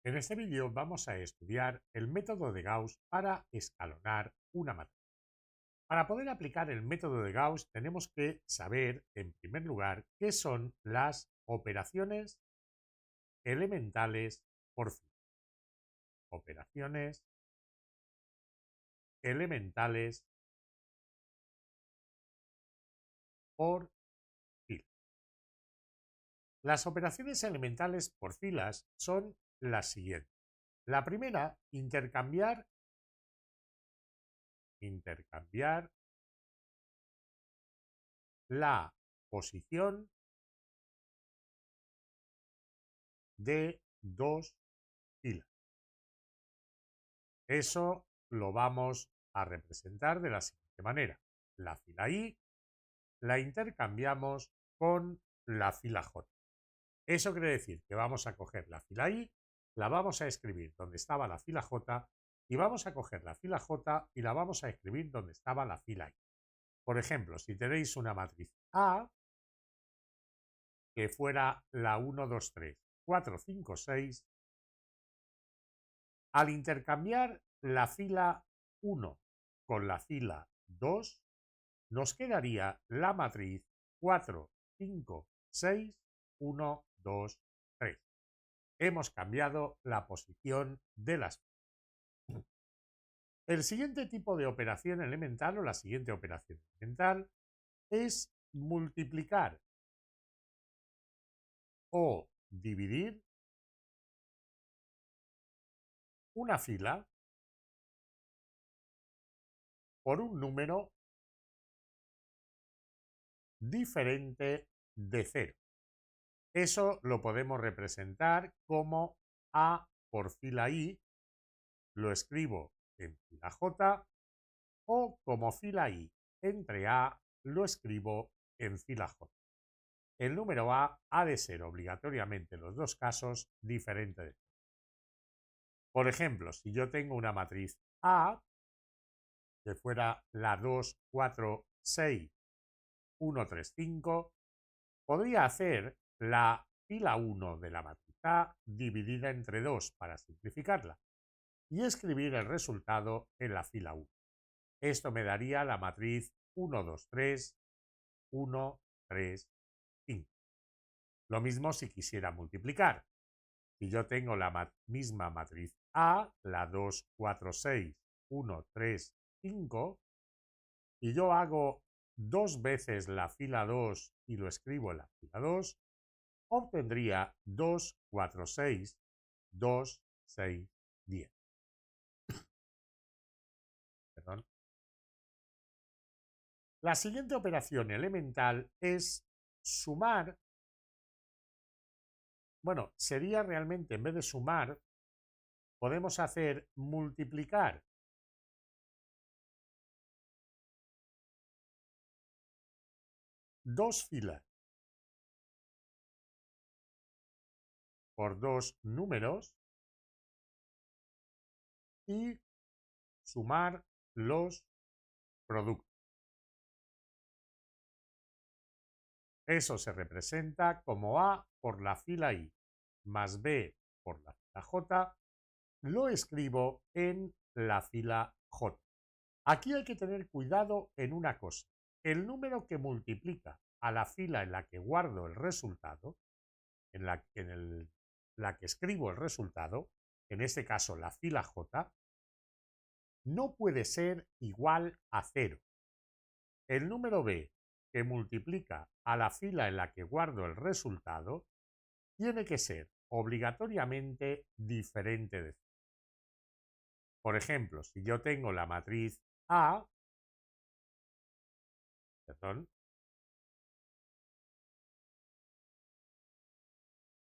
En este vídeo vamos a estudiar el método de Gauss para escalonar una matriz. Para poder aplicar el método de Gauss tenemos que saber, en primer lugar, qué son las operaciones elementales por fila. Operaciones elementales por fila. Las operaciones elementales por filas son las siguientes. La primera, intercambiar la posición de dos filas. Eso lo vamos a representar de la siguiente manera. La fila I la intercambiamos con la fila J. Eso quiere decir que vamos a coger la fila I, la vamos a escribir donde estaba la fila J y vamos a coger la fila J y la vamos a escribir donde estaba la fila I. Por ejemplo, si tenéis una matriz A que fuera la 1, 2, 3, 4, 5, 6, al intercambiar la fila 1 con la fila 2, nos quedaría la matriz 4, 5, 6, 1, 2, 3. Hemos cambiado la posición de las filas. El siguiente tipo de operación elemental o la siguiente operación elemental es multiplicar o dividir una fila por un número diferente de 0. Eso lo podemos representar como A por fila I, lo escribo en fila J, o como fila I entre A, lo escribo en fila J. El número A ha de ser obligatoriamente en los dos casos diferente de 0. Por ejemplo, si yo tengo una matriz A, que fuera la 2, 4, 6, 1, 3, 5, podría hacer la fila 1 de la matriz A dividida entre 2 para simplificarla y escribir el resultado en la fila 1. Esto me daría la matriz 1, 2, 3, 1, 3, 5. Lo mismo si quisiera multiplicar. Si yo tengo la misma matriz A, la 2, 4, 6, 1, 3, 5, y yo hago dos veces la fila 2 y lo escribo en la fila 2, obtendría 2, 4, 6, 2, 6, 10. Perdón. La siguiente operación elemental es sumar. Bueno, sería realmente, en vez de sumar, podemos hacer multiplicar dos filas por dos números y sumar los productos. Eso se representa como A por la fila I más B por la fila J. Lo escribo en la fila J. Aquí hay que tener cuidado en una cosa. El número que multiplica a la fila en la que guardo el resultado, en la que escribo el resultado, en este caso la fila J, no puede ser igual a 0. El número B que multiplica a la fila en la que guardo el resultado tiene que ser obligatoriamente diferente de 0. Por ejemplo, si yo tengo la matriz A,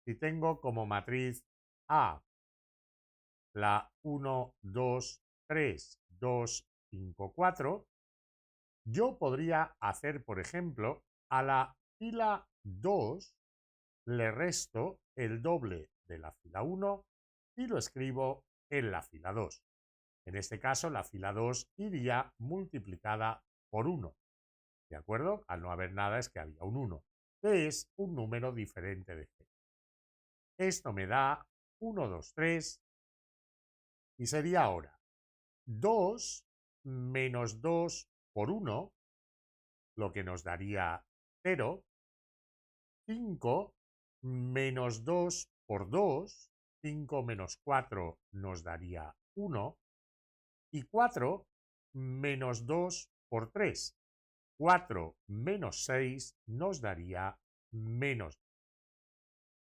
si tengo como matriz A la 1, 2, 3, 2, 5, 4, yo podría hacer, por ejemplo, a la fila 2 le resto el doble de la fila 1 y lo escribo en la fila 2. En este caso, la fila 2 iría multiplicada por 1. ¿De acuerdo? Al no haber nada es que había un 1, que es un número diferente de 0. Esto me da 1, 2, 3, y sería ahora 2 menos 2 por 1, lo que nos daría 0, 5 menos 2 por 2, 5 menos 4 nos daría 1, y 4 menos 2 por 3, 4 menos 6 nos daría menos.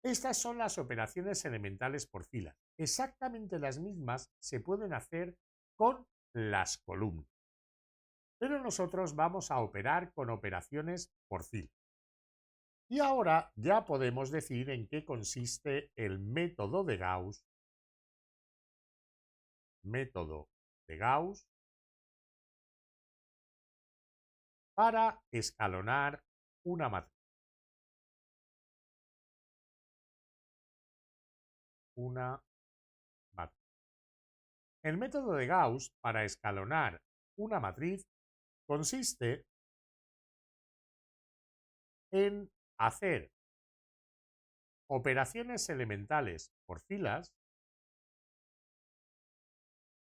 Estas son las operaciones elementales por filas. Exactamente las mismas se pueden hacer con las columnas. Pero nosotros vamos a operar con operaciones por fila. Y ahora ya podemos decir en qué consiste el método de Gauss. Método de Gauss para escalonar una matriz. El método de Gauss para escalonar una matriz consiste en hacer operaciones elementales por filas,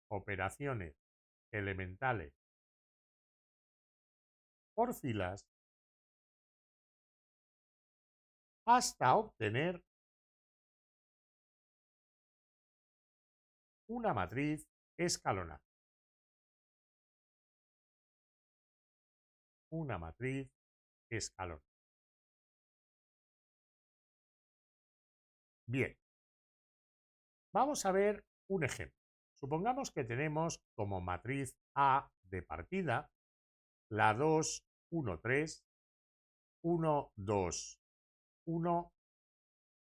operaciones elementales por filas, hasta obtener una matriz escalonada. Una matriz escalonada. Bien, vamos a ver un ejemplo. Supongamos que tenemos como matriz A de partida la 2, 1, 3, 1, 2, 1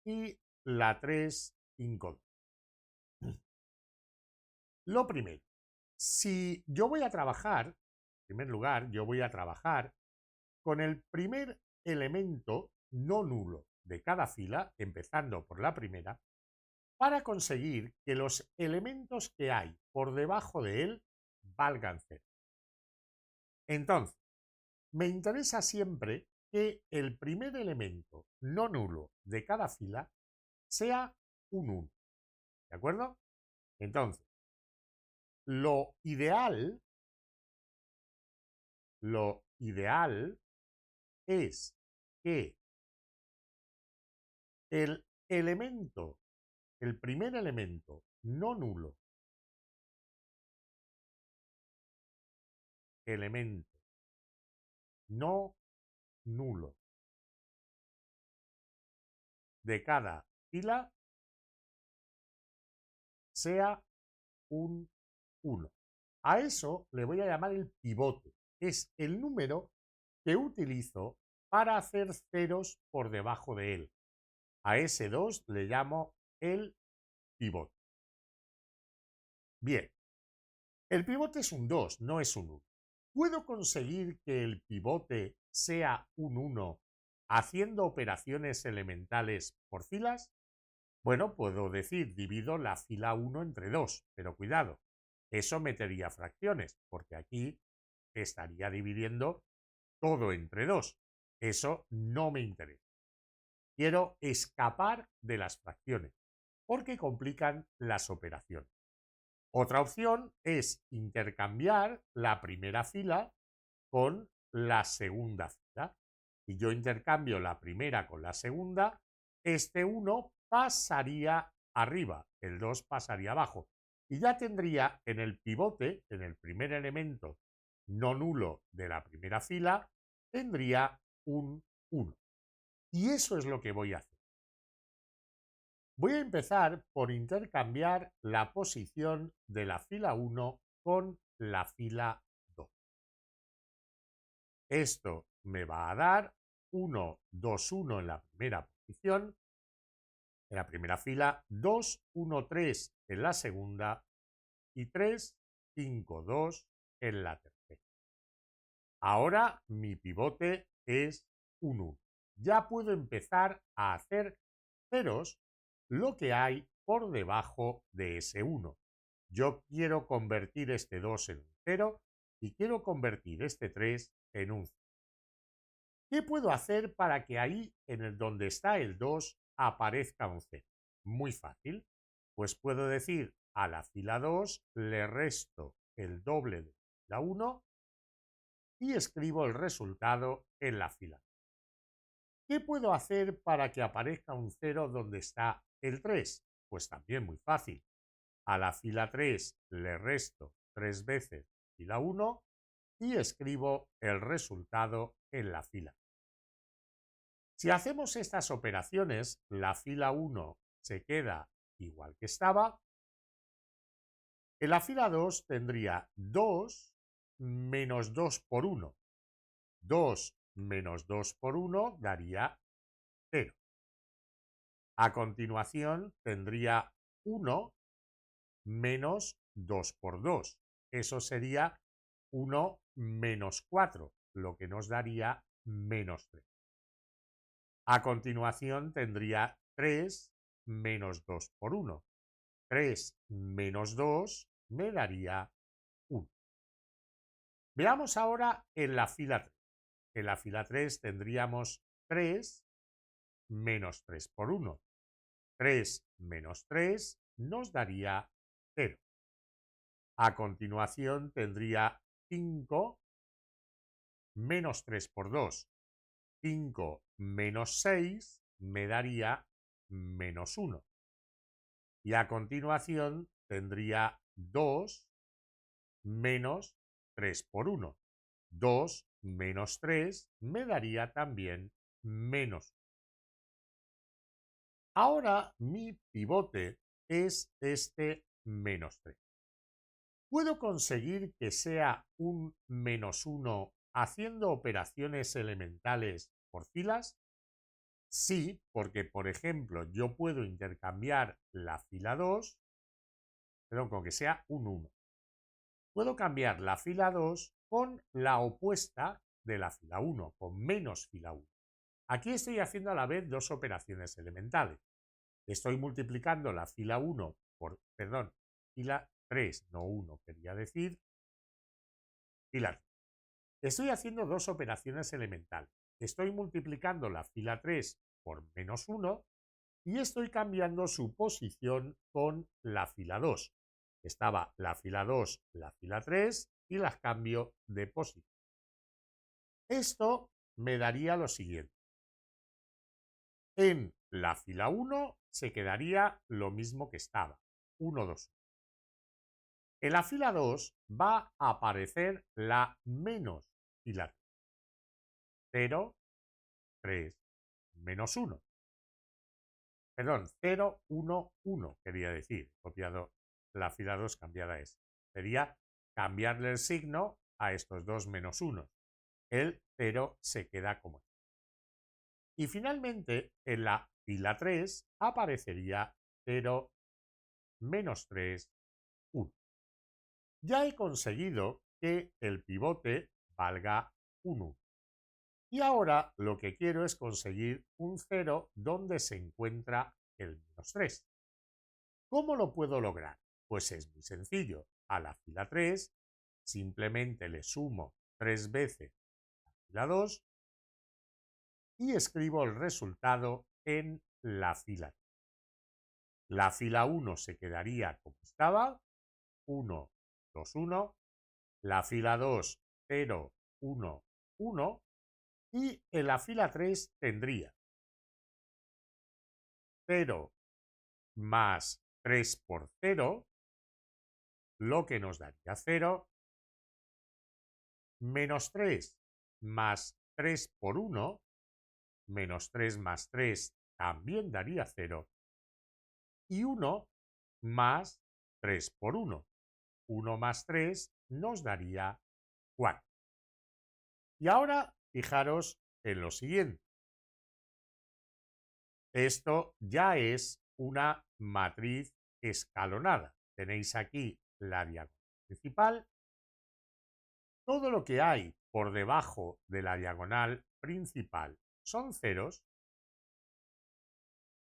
y la 3, 5, 2. Lo primero, si yo voy a trabajar, en primer lugar, yo voy a trabajar con el primer elemento no nulo de cada fila, empezando por la primera, para conseguir que los elementos que hay por debajo de él valgan cero. Entonces, me interesa siempre que el primer elemento no nulo de cada fila sea un 1. ¿De acuerdo? Entonces, lo ideal es que el primer elemento no nulo, de cada fila sea un 1. A eso le voy a llamar el pivote. Es el número que utilizo para hacer ceros por debajo de él. A ese 2 le llamo el pivote. Bien, el pivote es un 2, no es un 1. ¿Puedo conseguir que el pivote sea un 1 haciendo operaciones elementales por filas? Bueno, puedo decir, divido la fila 1 entre 2, pero cuidado, eso metería fracciones, porque aquí estaría dividiendo todo entre 2. Eso no me interesa. Quiero escapar de las fracciones, porque complican las operaciones. Otra opción es intercambiar la primera fila con la segunda fila. Si yo intercambio la primera con la segunda, este 1 pasaría arriba, el 2 pasaría abajo. Y ya tendría en el pivote, en el primer elemento no nulo de la primera fila, tendría un 1. Y eso es lo que voy a hacer. Voy a empezar por intercambiar la posición de la fila 1 con la fila 2. Esto me va a dar 1, 2, 1 en la primera posición, en la primera fila, 2, 1, 3 en la segunda y 3, 5, 2 en la tercera. Ahora mi pivote es un 1. Ya puedo empezar a hacer ceros lo que hay por debajo de ese 1. Yo quiero convertir este 2 en un 0 y quiero convertir este 3 en un 0. ¿Qué puedo hacer para que ahí, en el donde está el 2, aparezca un 0? Muy fácil. Pues puedo decir a la fila 2 le resto el doble de la fila 1 y escribo el resultado en la fila. ¿Qué puedo hacer para que aparezca un 0 donde está el 3? Pues también muy fácil. A la fila 3 le resto 3 veces fila 1 y escribo el resultado en la fila. Si hacemos estas operaciones, la fila 1 se queda igual que estaba. En la fila 2 tendría 2 menos 2 por 1. 2 menos 2 por 1 daría 0. A continuación tendría 1 menos 2 por 2. Eso sería 1 menos 4, lo que nos daría menos 3. A continuación tendría 3 menos 2 por 1. 3 menos 2 me daría 1. Veamos ahora en la fila 3. En la fila 3 tendríamos 3 menos 3 por 1. 3 menos 3 nos daría 0. A continuación tendría 5 menos 3 por 2. 5 menos 6 me daría menos 1. Y a continuación tendría 2 menos 3 por 1. 2 menos 3 me daría también menos 1. Ahora mi pivote es este menos 3. ¿Puedo conseguir que sea un menos 1 haciendo operaciones elementales por filas? Sí, porque por ejemplo yo puedo intercambiar la fila 2, perdón, con que sea un 1. Puedo cambiar la fila 2 con la opuesta de la fila 1, con menos fila 1. Aquí estoy haciendo a la vez dos operaciones elementales. Estoy multiplicando la fila 1 por, perdón, fila 3, no 1, quería decir, fila 3. Estoy haciendo dos operaciones elementales. Estoy multiplicando la fila 3 por menos 1 y estoy cambiando su posición con la fila 2. Estaba la fila 2, la fila 3 y las cambio de posición. Esto me daría lo siguiente. En la fila 1 se quedaría lo mismo que estaba, 1, 2. En la fila 2 va a aparecer la menos fila 3. 0, 3, menos 1. Perdón, 0, 1, 1 quería decir. Copiado la fila 2 cambiada es. Sería cambiarle el signo a estos dos menos 1. El 0 se queda como es. Y finalmente, en la fila 3 aparecería 0, menos 3, 1. Ya he conseguido que el pivote valga un 1. Y ahora lo que quiero es conseguir un 0 donde se encuentra el menos 3. ¿Cómo lo puedo lograr? Pues es muy sencillo. A la fila 3 simplemente le sumo 3 veces a la fila 2 y escribo el resultado en la fila 3. La fila 1 se quedaría como estaba, 1, 2, 1. La fila 2, 0, 1, 1. Y en la fila 3 tendría 0 más 3 por 0, lo que nos daría 0, menos 3 más 3 por 1, menos 3 más 3 también daría 0, y 1 más 3 por 1. 1 más 3 nos daría 4. Y ahora fijaros en lo siguiente. Esto ya es una matriz escalonada. Tenéis aquí la diagonal principal. Todo lo que hay por debajo de la diagonal principal son ceros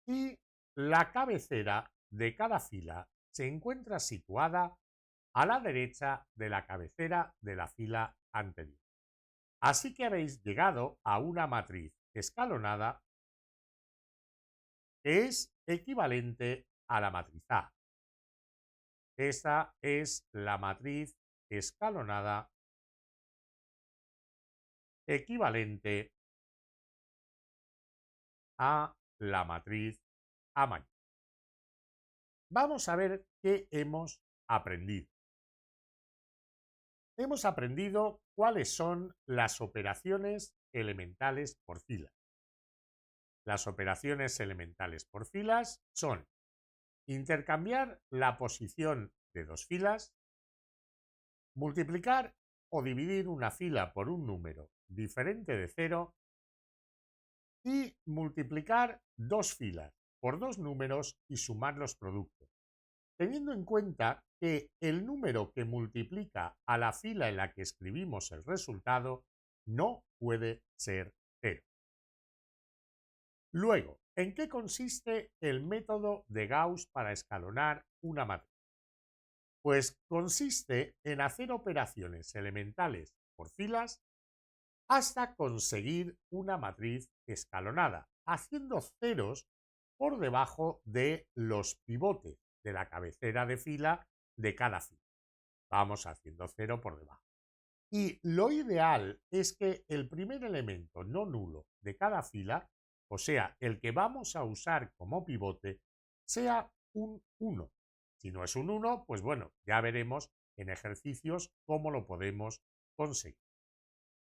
y la cabecera de cada fila se encuentra situada a la derecha de la cabecera de la fila anterior. Así que habéis llegado a una matriz escalonada que es equivalente a la matriz A. Esa es la matriz escalonada equivalente a la matriz A mayor. Vamos a ver qué hemos aprendido. Hemos aprendido cuáles son las operaciones elementales por filas. Las operaciones elementales por filas son intercambiar la posición de dos filas, multiplicar o dividir una fila por un número diferente de 0 y multiplicar dos filas por dos números y sumar los productos, teniendo en cuenta que el número que multiplica a la fila en la que escribimos el resultado no puede ser 0. Luego, ¿en qué consiste el método de Gauss para escalonar una matriz? Pues consiste en hacer operaciones elementales por filas hasta conseguir una matriz escalonada, haciendo ceros por debajo de los pivotes de la cabecera de fila de cada fila. Vamos haciendo cero por debajo. Y lo ideal es que el primer elemento no nulo de cada fila, o sea, el que vamos a usar como pivote, sea un 1. Si no es un 1, pues bueno, ya veremos en ejercicios cómo lo podemos conseguir.